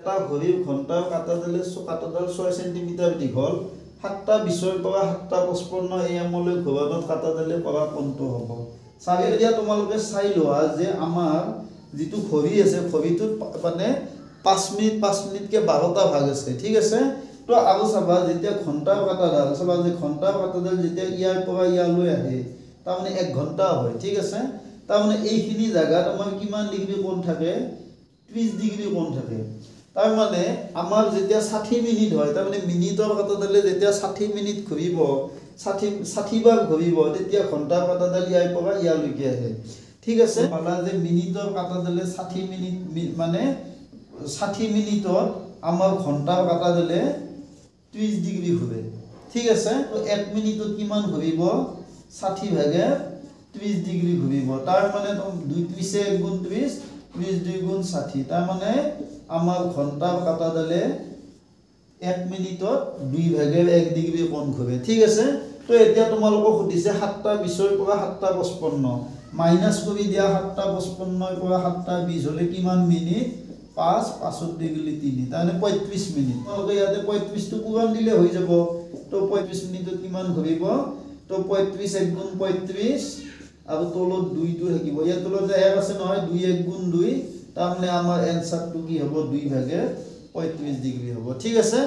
একটা ঘড়ীৰ ঘণ্টাৰ কাটাডালে কাটাডাল 6 সেন্টিমিটাৰ দীঘল 7:20 পৰা 7:55 AM লৈ ঘূৰণত কাটাডালে কৰা কোনটো হ'ব চাবি এতিয়া তোমালোকে চাই লোৱা যে আমাৰ যেটো ঘড়ী আছে ঘড়ীটোত মানে 5 মিনিটকে 12টা ভাগ আছে ঠিক আছে তো আৰু চাবা যেতিয়া ঘণ্টাৰ কাটাডাল চাবা যে ঘণ্টাৰ কাটাডাল যেতিয়া ইয়াৰ পৰা ইয়ালৈ আহে তাৰ মানে 1 ঘণ্টা হয় ঠিক আছে তাৰ মানে এইখিনি জায়গাত আমাৰ কিমান ডিগ্ৰী কোণ থাকে 30 ডিগ্ৰী কোণ থাকে তাৰ মানে আমাৰ যেতিয়া 60 মিনিট হয় তাৰ মানে মিনিটৰ কাটাডালে যেতিয়া 60 মিনিট ঘূৰিব 60 বাৰ ঘূৰিব তেতিয়া ঘণ্টাৰ কাটাডাল ইয়াৰ পৰা ইয়ালৈকে আহে ঠিক আছে পালা যে মিনিটৰ কাটাডালে 60 মিনিট মানে 60 মিনিটত আমাৰ ঘণ্টাৰ কাটাডালে 30 ডিগ্ৰী ঘূৰে ঠিক আছে তো 1 মিনিটত কিমান ঘূৰিব 60 ভাগে 30 ডিগ্ৰী ঘূৰিব তাৰ মানে 2 30 1 গুণ 30 30 2 গুণ 60 তাৰ মানে আমাৰ ঘণ্টাৰ কাটাডালে 1 মিনিটত 2 ভাগে 1 ডিগ্ৰী কোণ ঘূৰে ঠিক আছে তো এতিয়া তোমালোকক সুধিছে 7:20 পৰা 7:55 মাইনাস কৰি দিয়া 7:55 পৰা 7:20 হলে কিমান মিনিট 5 ডিগ্ৰী 3 তানে 35 মিনিট তোমালোকে ইয়াতে 35 টো পূৰণ দিলে হৈ যাব তো 35 মিনিটত কিমান ঘূৰিব তো 35 1 গুণ 35 আৰু তলত 2 টো থাকিব ইয়াত তলত 1 আছে নহয় 2 1 গুণ 2 তাৰ মানে আমাৰ এনসাৰটো কি হ'ব 2 ভাগে 35 ডিগ্ৰী হ'ব ঠিক আছে।